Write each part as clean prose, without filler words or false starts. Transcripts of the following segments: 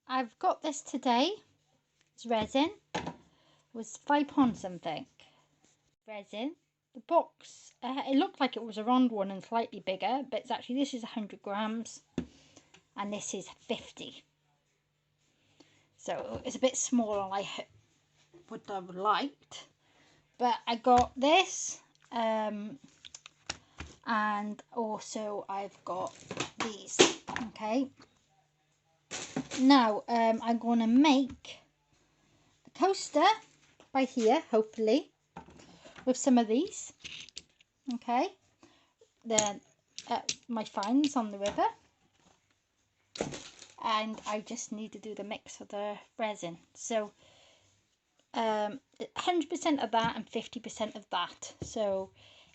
I've got this today. It's resin. It was £5 something. Resin. The box, it looked like it was a round one and slightly bigger, but it's actually, this is 100 grams and this is 50. So it's a bit smaller than I would have liked. But I got this, and also I've got these. Okay. Now I'm going to make a coaster by here, hopefully, with some of these. Okay. Then my finds on the river. And I just need to do the mix of the resin. So 100% of that and 50% of that. So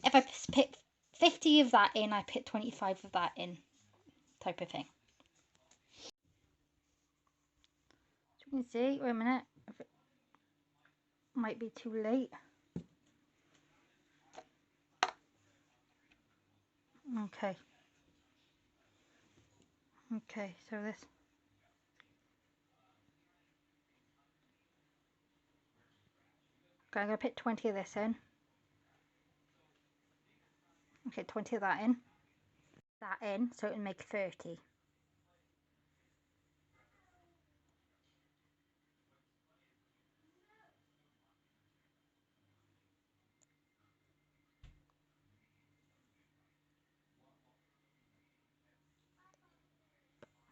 if I put 50 of that in, I put 25 of that in, type of thing. So you can see, wait a minute, if it might be too late. Okay. Okay, so this. Okay, I'm going to put 20 of this in. Okay, 20 of that in. That in, so it'll make 30.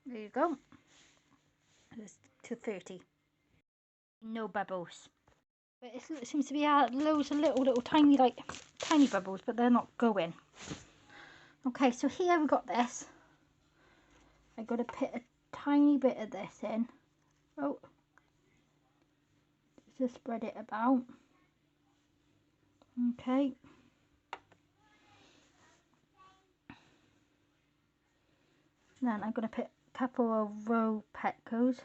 There you go. It's to 30. No bubbles. But it seems to be loads of little tiny bubbles, but they're not going. Okay, so here we've got this. I've got to put a tiny bit of this in. Oh, just spread it about. Okay. Then I'm going to put a couple of row petcoes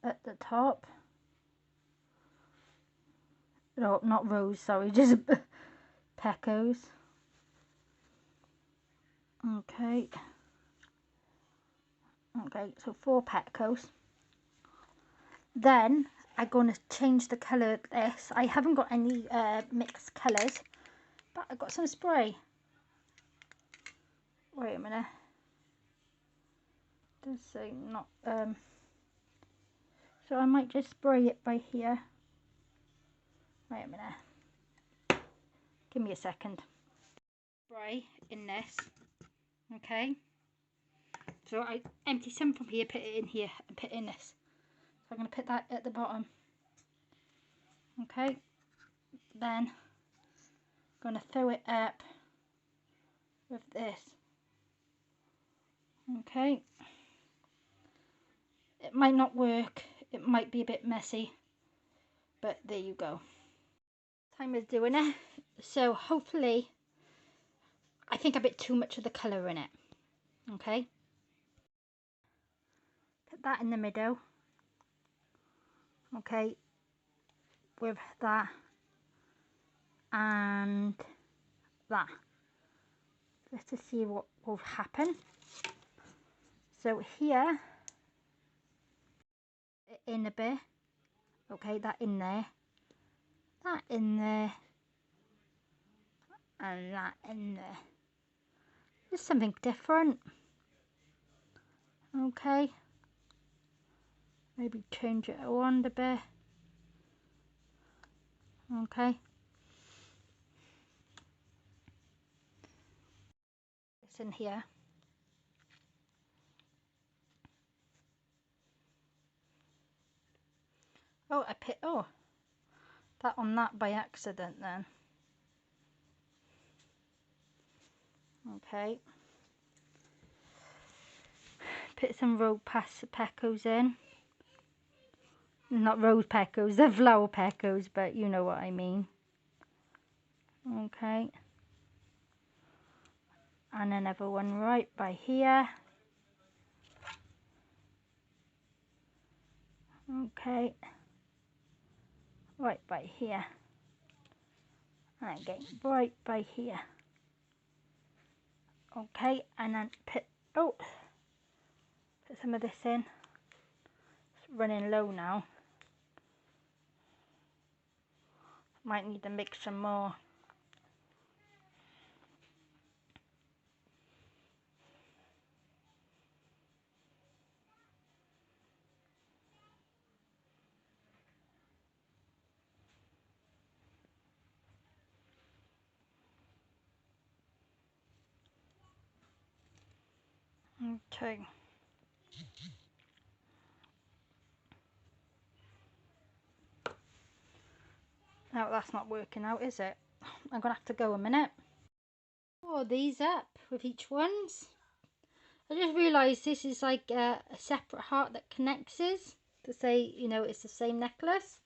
at the top. No, not rows, sorry, just pecos. Okay. Okay, so 4 petcoes. Then I'm going to change the colour of this. I haven't got any mixed colours, but I've got some spray. Wait a minute. Does say not so I might just spray it by here. Wait a minute. Give me a second. Spray in this. Okay. So I empty some from here, put it in here, and put it in this. So I'm going to put that at the bottom. Okay. Then I'm going to throw it up with this. Okay. It might not work. It might be a bit messy. But there you go. Time is doing it. So hopefully, I think I put too much of the colour in it. Okay. Put that in the middle. Okay. With that. And that. Just to see what will happen. So here, in a bit. Okay, that in there. That in there. And that in there. Just something different. Okay. Maybe change it around a bit. Okay. It's in here. Oh, I put that on that by accident then. Okay. Put some rose petals in. Not rose petals, they're flower petals, but you know what I mean. Okay. And another one right by here. Okay. Right by here. And again, right by here. Okay, and then put some of this in. running low now. Might need to mix some more. Okay. No, that's not working out, is it? I'm gonna have to go a minute. Pour these up with each ones. I just realised this is like a separate heart that connects us to say, you know, it's the same necklace.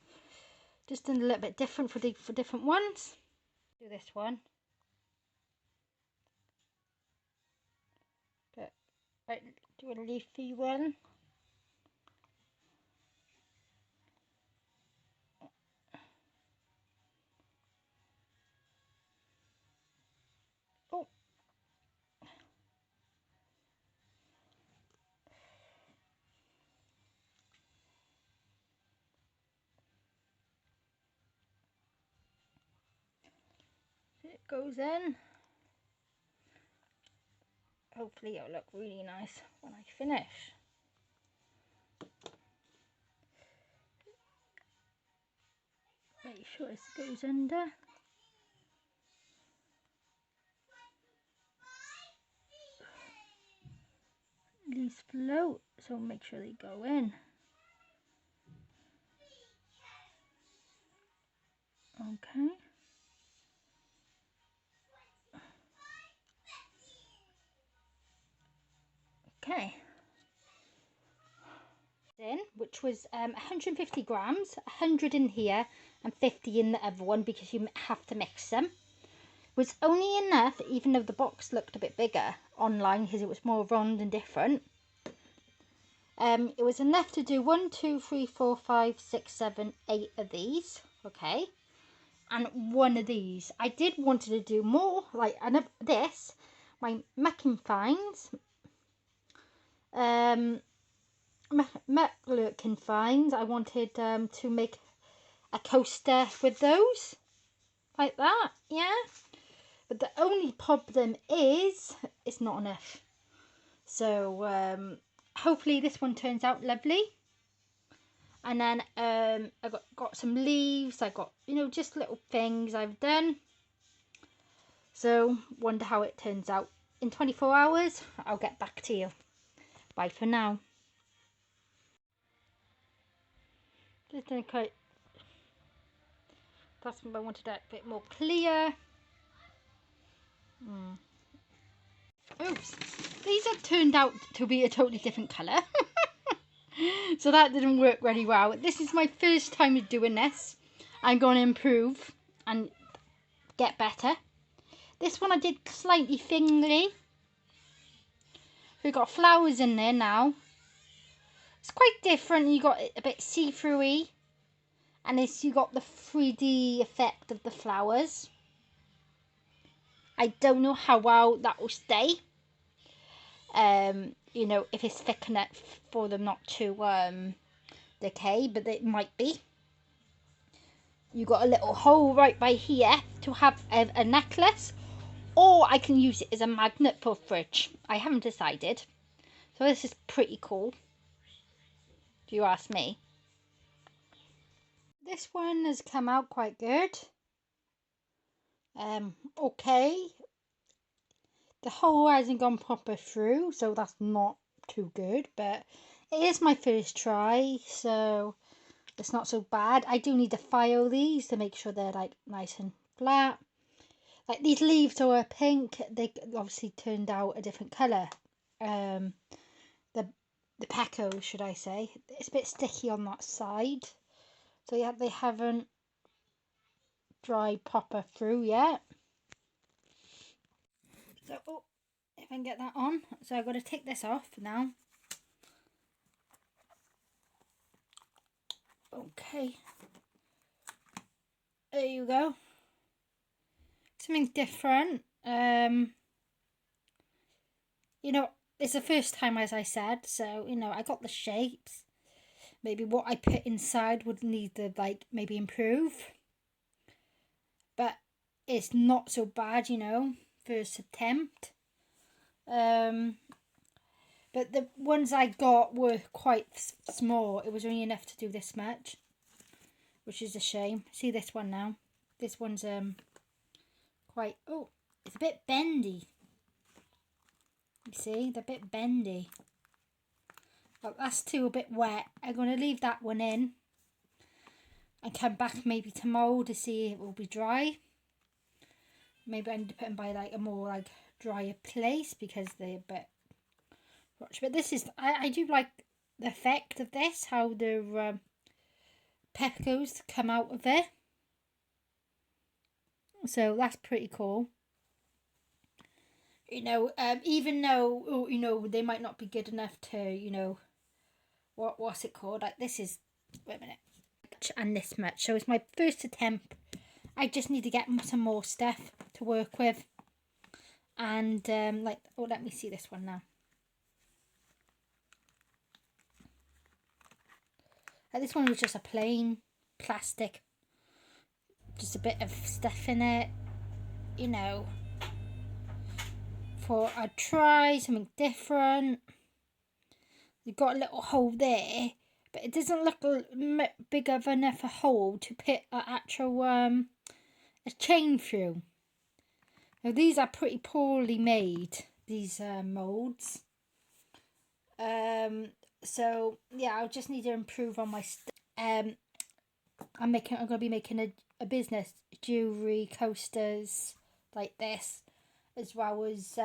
Just done a little bit different for different ones. Do this one. But right, do a leafy one. Oh. It goes in. Hopefully it'll look really nice when I finish. Make sure this goes under. These float, so make sure they go in. Okay. Okay. In, which was 150 grams, 100 in here and 50 in the other one because you have to mix them. Was only enough, even though the box looked a bit bigger online because it was more round and different. It was enough to do 1, 2, 3, 4, 5, 6, 7, 8 of these, okay, and one of these. I did wanted to do more, like this, my Mucking Finds, Lurking Finds. I wanted to make a coaster with those, like that, yeah. But the only problem is it's not enough. So hopefully this one turns out lovely. And then I got some leaves. I got, you know, just little things I've done. So wonder how it turns out. In 24 hours, I'll get back to you. Bye for now. Just gonna cut. That's what I wanted that a bit more clear. Oops, these have turned out to be a totally different colour. So that didn't work really well. This is my first time doing this. I'm going to improve and get better. This one I did slightly thinly. We've got flowers in there now. It's quite different. You got it a bit see-through-y. And this, you got the 3D effect of the flowers. I don't know how well that will stay. You know, if it's thick enough for them not to decay, but it might be. You got a little hole right by here to have a necklace, or I can use it as a magnet for a fridge. I haven't decided. So this is pretty cool, if you ask me. This one has come out quite good. Okay. The hole hasn't gone proper through, so that's not too good, but it is my first try, so it's not so bad. I do need to file these to make sure they're like nice and flat. Like these leaves are pink, they obviously turned out a different colour. The pecos, should I say. It's a bit sticky on that side. So yeah, they haven't dried proper through yet. So, oh, if I can get that on. So I've got to take this off now. Okay. There you go. Something different. You know, it's the first time, as I said, so, you know, I got the shapes. maybe what I put inside would need to like maybe improve. But it's not so bad, you know, first attempt. But the ones I got were quite small. It was only enough to do this much, which is a shame. See this one now. This one's quite, oh, it's a bit bendy. You see, they're a bit bendy. But that's too a bit wet. I'm going to leave that one in and come back maybe to mould to see if it will be dry. Maybe I need to put them by like a more like drier place because they're a bit rich. But this is, I do like the effect of this, how the pecos come out of it. So that's pretty cool. You know, even though, you know, they might not be good enough to, you know, what's it called? Like this is, wait a minute, and this much. So it's my first attempt. I just need to get some more stuff to work with. And like, oh, let me see this one now. This one was just a plain plastic, just a bit of stuff in it, you know. Thought I'd try something different. You've got a little hole there, but it doesn't look big enough a hole to put an actual a chain through. Now these are pretty poorly made, these moulds. So yeah, I'll just need to improve on my I'm going to be making a business, jewellery, coasters like this, as well as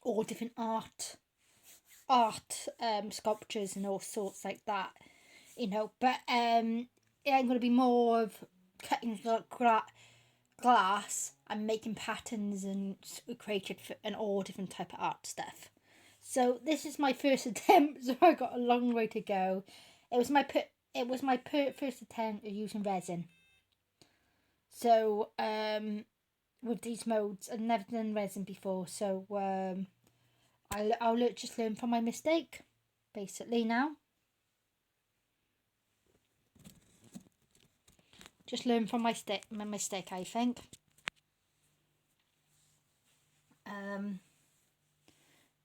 all different art sculptures and all sorts like that, you know. But yeah, I'm going to be more of cutting glass and making patterns and created and all different type of art stuff. So this is my first attempt, so I got a long way to go. It was my first attempt of using resin. So with these moulds, I've never done resin before, so I'll just learn from my mistake, basically now. Just learn from my mistake, I think.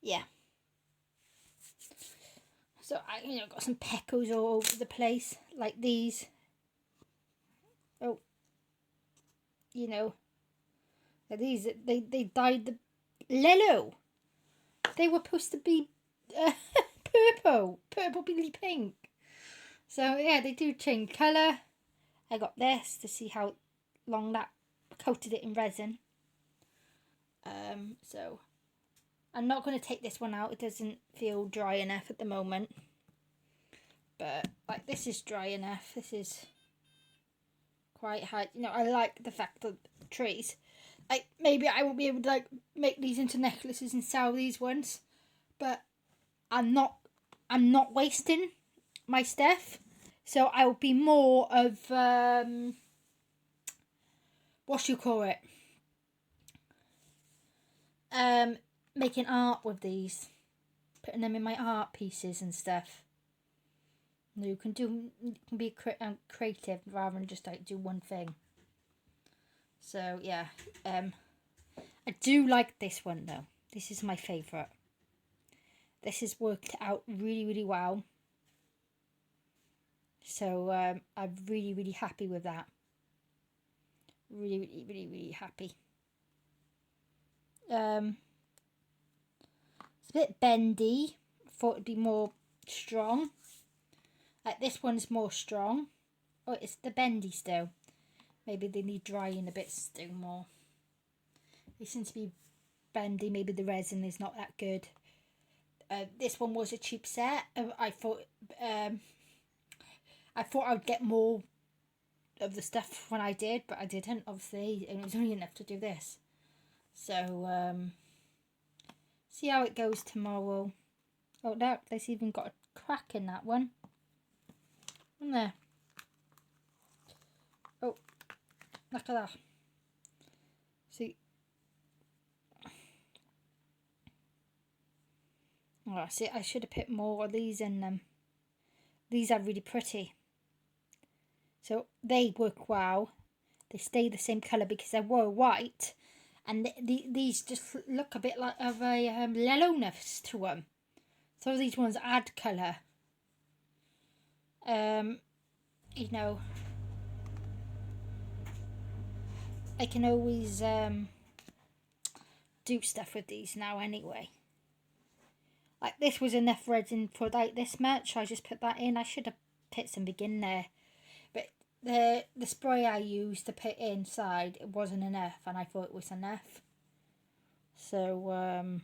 Yeah. So I, you know, got some pecos all over the place, like these. Oh, you know, these they dyed the yellow. They were supposed to be purple, really pink. So yeah, they do change colour. I got this to see how long that coated it in resin. So I'm not going to take this one out. It doesn't feel dry enough at the moment. But like this is dry enough. This is quite high. You know, I like the fact that trees. Like maybe I will be able to like make these into necklaces and sell these ones. But I'm not wasting my stuff. So I will be more of what you call it? Making art with these, putting them in my art pieces and stuff. You can be creative rather than just like do one thing. So yeah, I do like this one though. This is my favourite. This has worked out really well. So I'm really happy with that. Really happy. It's a bit bendy. Thought it'd be more strong. Like this one's more strong. Oh, it's the bendy still. Maybe they need drying a bit still more. They seem to be bendy. Maybe the resin is not that good. This one was a cheap set. I thought I would get more of the stuff when I did, but I didn't. Obviously, and it was only enough to do this. So see how it goes tomorrow. Oh, there's even got a crack in that one. In there. Oh, look at that. See. Oh, see, I should have put more of these in them. these are really pretty. So they work well. They stay the same colour because they were white. And these just look a bit like of a yellowness to them. So these ones add colour. You know, I can always do stuff with these now anyway. Like this was enough resin for like this much. I just put that in. I should have put something in there. But the spray I used to put inside, it wasn't enough, and I thought it was enough. So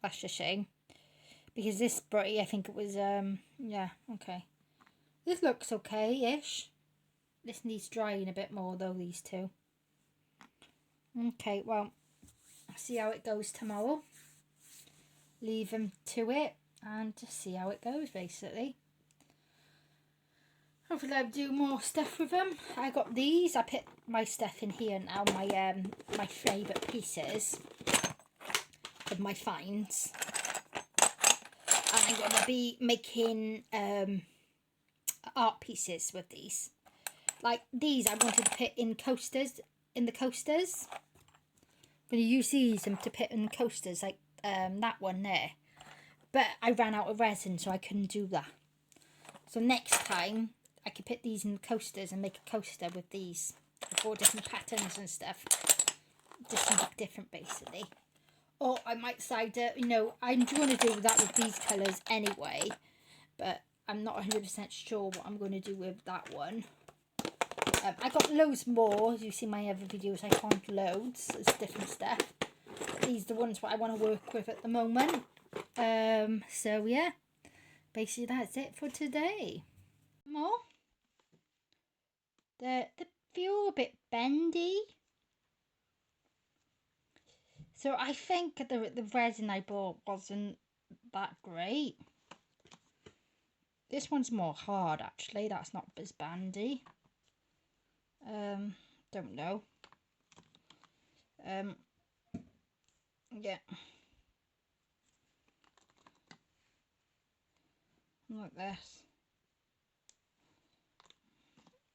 that's a shame. Because this spray, I think it was yeah, okay. This looks okay-ish. This needs drying a bit more though, these two. Okay, well, I'll see how it goes tomorrow. Leave them to it and just see how it goes, basically. Hopefully I'll do more stuff with them. I got these. I put my stuff in here now, my favourite pieces of my finds. And I'm going to be making art pieces with these. Like these I wanted to put in coasters, in the coasters. I'm going to use these to put in the coasters, like that one there. But I ran out of resin, so I couldn't do that. So next time I could put these in the coasters and make a coaster with these. With all different patterns and stuff. Just something different basically. Or I might decide to, you know, I'm going to do that with these colours anyway. But I'm not 100% sure what I'm going to do with that one. I got loads more. As you see my other videos, I found loads. There's different stuff. These are the ones what I want to work with at the moment. So yeah, basically that's it for today. More. The feel a bit bendy. So I think the resin I bought wasn't that great. This one's more hard actually. That's not as bendy. Don't know. Yeah. Like this.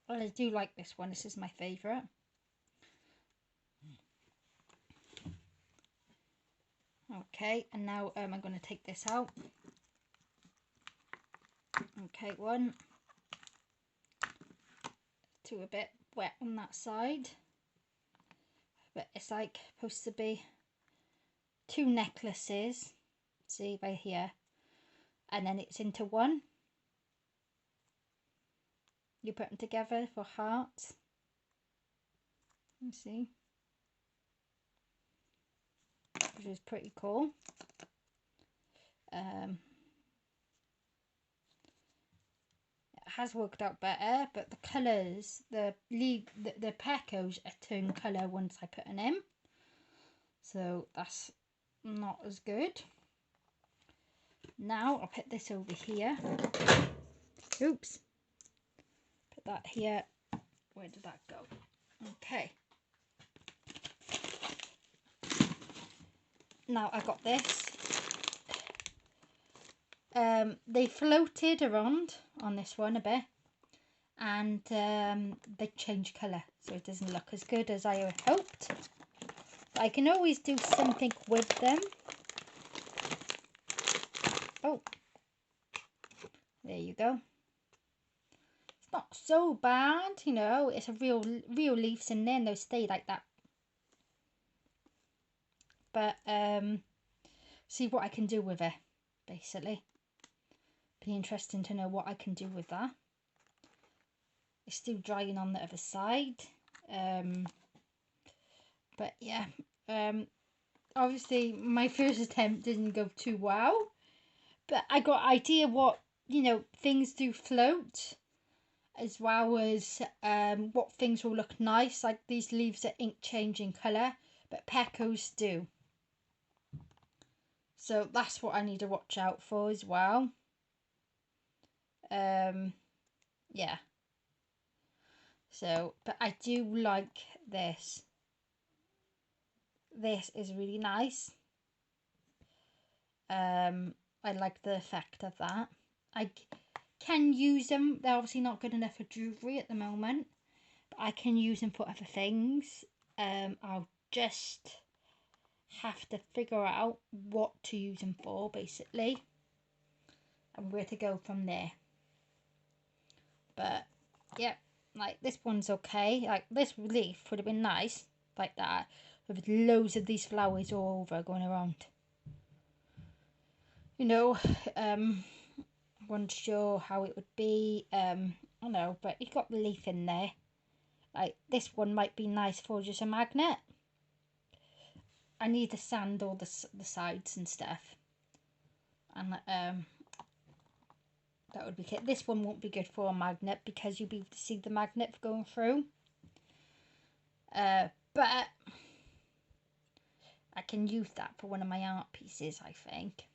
Well, I do like this one. This is my favourite. Okay, and now I'm going to take this out. Okay, one. Two a bit wet on that side. But it's like supposed to be two necklaces. See by here. And then it's into one. You put them together for hearts. You see. Which is pretty cool. It has worked out better, but the colours, the pecos turn colour once I put them in. So that's not as good. Now I'll put this over here. Oops. Put that here. Where did that go? Okay. Now I got this. They floated around on this one a bit, and they change colour, so it doesn't look as good as I had hoped. But I can always do something with them. Oh, there you go. It's not so bad, you know. It's a real leaves in there, and they'll stay like that. But see what I can do with it, basically. Be interesting to know what I can do with that. It's still drying on the other side. But yeah, obviously my first attempt didn't go too well. But I got an idea what, you know, things do float. As well as what things will look nice. Like these leaves are ink changing colour. But pecos do. So that's what I need to watch out for as well. Yeah. So, but I do like this. This is really nice. I like the effect of that. can use them. They're obviously not good enough for jewellery at the moment, but I can use them for other things. I'll just have to figure out what to use them for, basically, and where to go from there. But yeah, like this one's okay. Like this leaf would have been nice like that, with loads of these flowers all over going around. You know, wasn't sure how it would be. I know, but you got the leaf in there. Like this one might be nice for just a magnet. I need to sand all the sides and stuff, and that would be good. This one won't be good for a magnet because you'll be able to see the magnet going through. But I can use that for one of my art pieces, I think.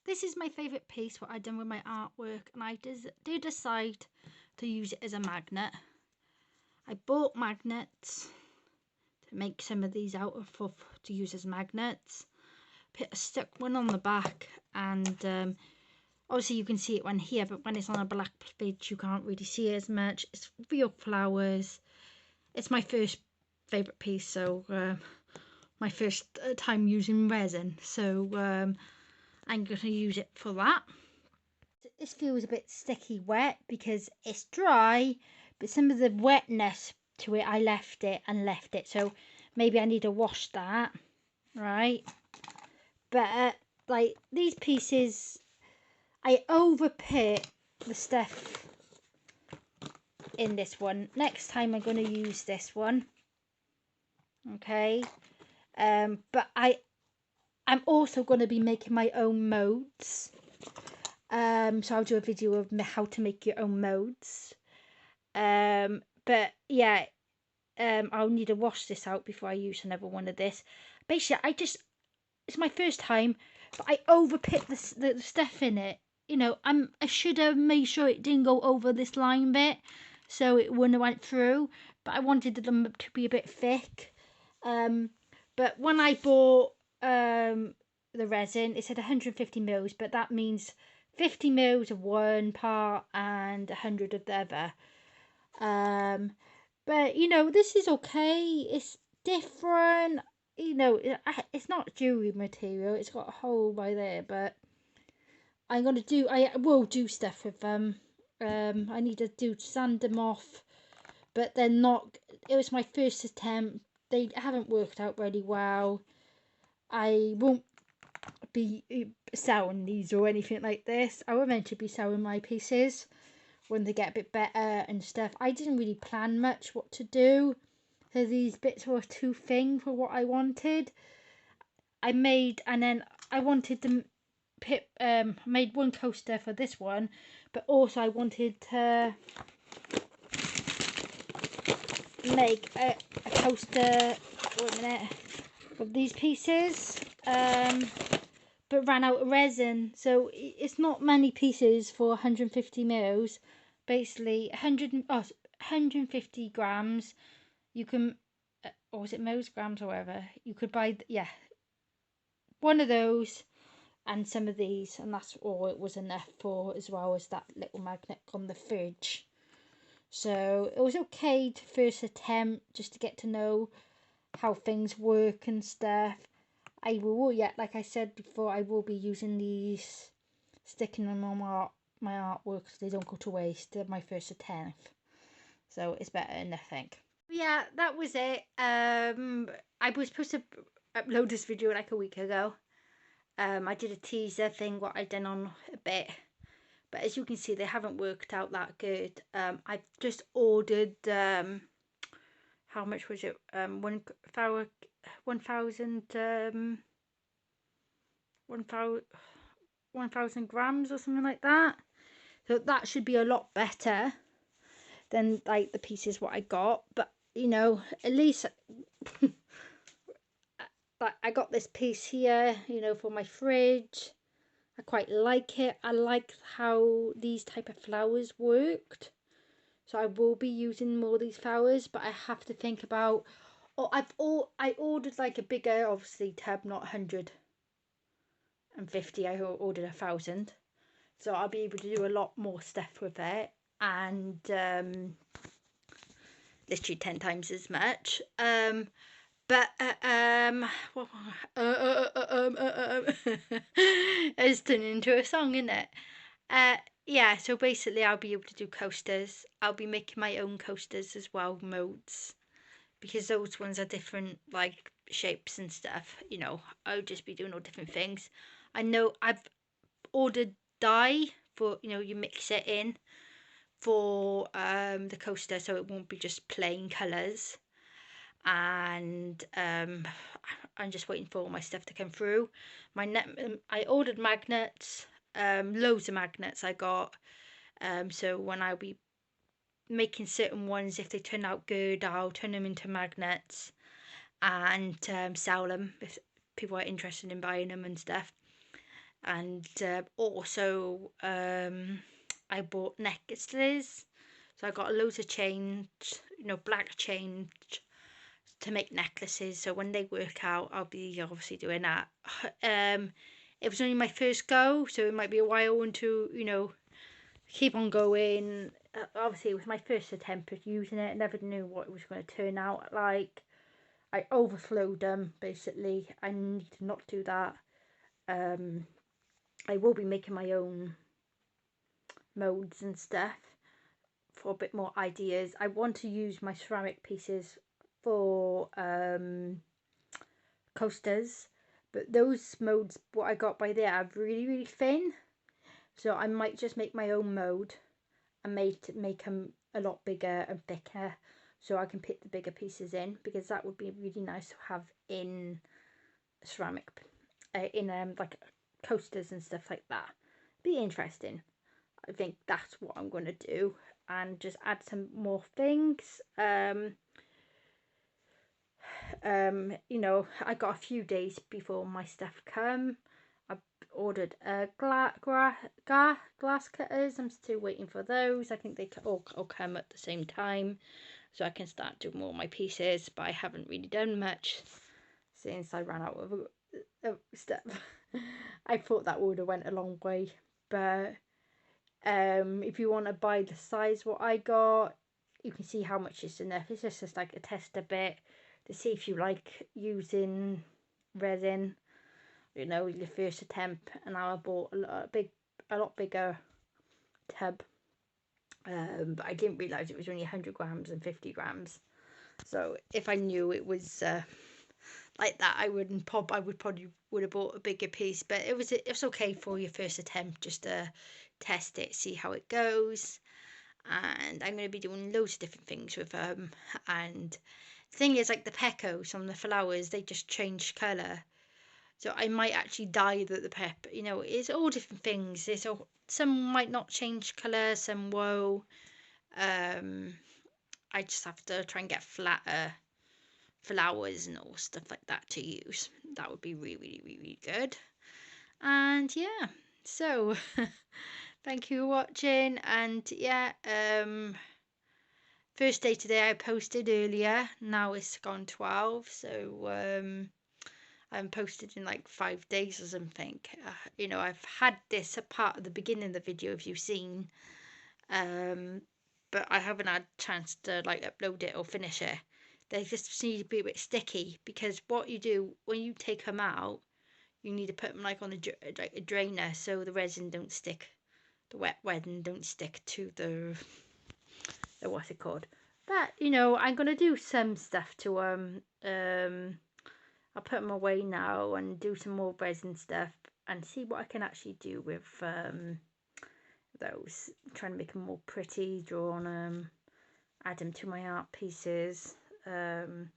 This is my favourite piece, what I've done with my artwork, and I did decide to use it as a magnet. I bought magnets to make some of these out of to use as magnets. Stuck one on the back, and obviously you can see it when here, but when it's on a black page you can't really see it as much. It's real flowers. It's my first favourite piece, so my first time using resin, so I'm going to use it for that. This feels a bit sticky wet because it's dry, but some of the wetness to it, I left it, so maybe I need to wash that, right? But like these pieces, I overput the stuff in this one. Next time I'm going to use this one, okay? But I'm also going to be making my own moulds. So I'll do a video of how to make your own moulds. But yeah, I'll need to wash this out before I use another one of this. Basically, it's my first time, but I overput the stuff in it. You know, I should have made sure it didn't go over this line bit, so it wouldn't have went through. But I wanted them to be a bit thick. But when I bought the resin, it said 150 mils, but that means 50 mils of one part and 100 of the other. But you know, this is okay. It's different. You know, it's not jewellery material. It's got a hole by there, but I will do stuff with them. I need to sand them off, but they're not. It was my first attempt. They haven't worked out really well. I won't be selling these or anything like this. I was meant to be selling my pieces when they get a bit better and stuff. I didn't really plan much what to do. So these bits were too thin for what I wanted. And then I wanted to made one coaster for this one, but also I wanted to make a coaster, wait a minute, of these pieces, but ran out of resin, so it's not many pieces for 150 mils. Basically 150 grams. You can, or was it mils, grams, or whatever, you could buy, yeah, one of those and some of these, and that's all it was enough for, as well as that little magnet on the fridge. So it was okay to first attempt, just to get to know how things work and stuff. I will, yeah, like I said before, I will be using these, sticking them on my artwork so they don't go to waste. They're my first attempt, so it's better than nothing. Yeah, that was it. I was supposed to upload this video like a week ago. I did a teaser thing, what I'd done on a bit, but as you can see, they haven't worked out that good. I've just ordered, how much was it? 1,000 grams or something like that. So that should be a lot better than like the pieces what I got. But you know, at least I got this piece here, you know, for my fridge. I quite like it. I like how these type of flowers worked. So I will be using more of these flowers, but I have to think about. Oh, I ordered like a bigger, obviously, tub, not 100 150. I ordered 1,000, so I'll be able to do a lot more stuff with it, and literally 10 times as much. But it's turned into a song, isn't it? Yeah, so basically I'll be able to do coasters. I'll be making my own coasters as well, moulds, because those ones are different, like shapes and stuff. You know, I'll just be doing all different things. I know I've ordered dye for, you know, you mix it in for the coaster, so it won't be just plain colours. And I'm just waiting for all my stuff to come through. I ordered magnets, loads of magnets I got. So when I'll be making certain ones, if they turn out good, I'll turn them into magnets and sell them if people are interested in buying them and stuff. And also I bought necklaces, so I got loads of chains, you know, black chains to make necklaces. So when they work out, I'll be obviously doing that. It was only my first go, so it might be a while until, you know, keep on going. Obviously it was my first attempt at using it. I never knew what it was going to turn out like. I overflowed them basically. I need to not do that. I will be making my own moulds and stuff for a bit more ideas. I want to use my ceramic pieces for coasters, but those moulds what I got by there are really thin, so I might just make my own mould and make them a lot bigger and thicker, so I can put the bigger pieces in, because that would be really nice to have in ceramic, in like coasters and stuff like that. Be interesting. I think that's what I'm going to do, and just add some more things. You know, I got a few days before my stuff come. I ordered glass cutters. I'm still waiting for those. I think they all come at the same time, so I can start doing more of my pieces. But I haven't really done much since I ran out of stuff. I thought that would have went a long way, but if you want to buy the size what I got, you can see how much is enough. It's just like a tester bit to see if you like using resin, you know, your first attempt. And I bought a lot bigger tub, but I didn't realise it was only 100 grams and 50 grams. So if I knew it was like that, I would probably have bought a bigger piece. But it was okay for your first attempt, just to test it, see how it goes. And I'm going to be doing loads of different things with them. And the thing is, like the pecos on the flowers, they just change colour. So I might actually dye the pep. You know, it's all different things. Some might not change colour, some will. I just have to try and get flatter flowers and all stuff like that to use. That would be really good. And yeah, so thank you for watching. And yeah, first day today I posted earlier. Now it's gone 12, so I haven't posted in like 5 days or something. You know, I've had this a part of the beginning of the video, if you've seen, but I haven't had a chance to like upload it or finish it. They just need to be a bit sticky, because what you do when you take them out, you need to put them like on a drainer, so the resin don't stick, the wet resin don't stick to the what's it called. But you know, I'm gonna do some stuff to I'll put them away now and do some more resin stuff and see what I can actually do with those. I'm trying to make them more pretty, draw on them, add them to my art pieces. I'm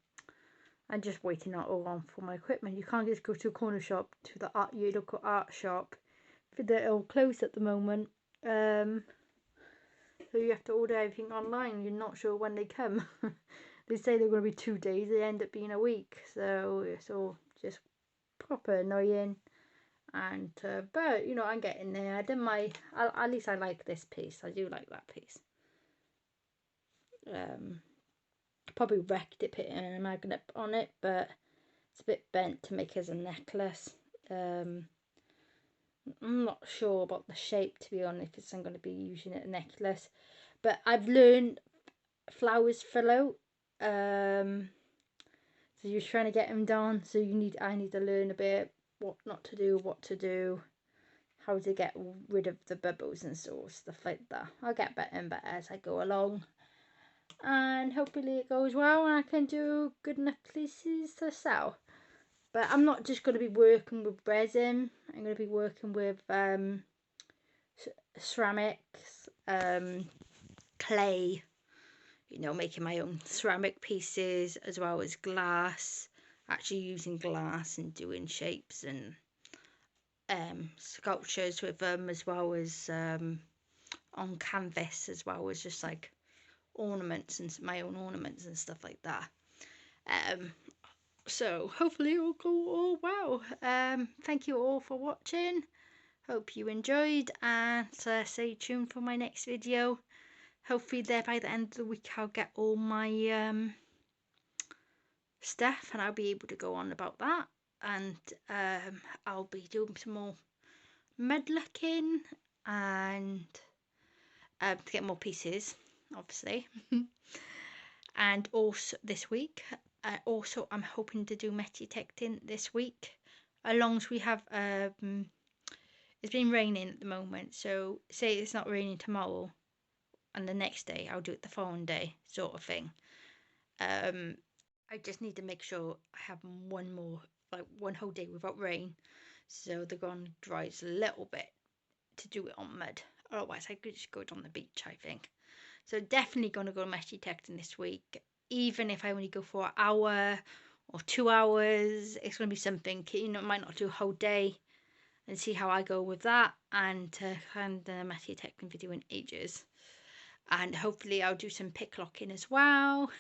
just waiting all on for my equipment. You can't just go to a corner shop, to the your local art shop, they're all closed at the moment. So you have to order everything online. You're not sure when they come. They say they're going to be 2 days, they end up being a week. So it's all just proper annoying. And but you know, I'm getting there. At least I like this piece. I do like that piece. Probably wrecked it putting a magnet on it, but it's a bit bent to make as a necklace. I'm not sure about the shape, to be honest, because I'm going to be using it a necklace. But I've learned flowers fill out. So you're trying to get them done. So I need to learn a bit what not to do, what to do, how to get rid of the bubbles and stuff like that. I'll get better and better as I go along. And hopefully it goes well and I can do good necklaces to sell. But I'm not just going to be working with resin. I'm going to be working with ceramics, clay, you know, making my own ceramic pieces as well as glass, actually using glass and doing shapes and sculptures with them, as well as on canvas, as well as just like ornaments and my own ornaments and stuff like that. So hopefully it will go all well. Thank you all for watching. Hope you enjoyed, and stay tuned for my next video. Hopefully there by the end of the week I'll get all my stuff and I'll be able to go on about that. And I'll be doing some more mud looking and to get more pieces, obviously. And also this week, also I'm hoping to do metal detecting this week, as long as we have it's been raining at the moment, so say it's not raining tomorrow and the next day I'll do it the following day, sort of thing. I just need to make sure I have one whole day without rain, so the ground dries a little bit to do it on mud. Otherwise I could just go on the beach, I think. So definitely going to go metal detecting this week, even if I only go for an hour or 2 hours. It's going to be something, you know, might not do a whole day, and see how I go with that. And the metal detecting video in ages, and hopefully I'll do some pick locking as well.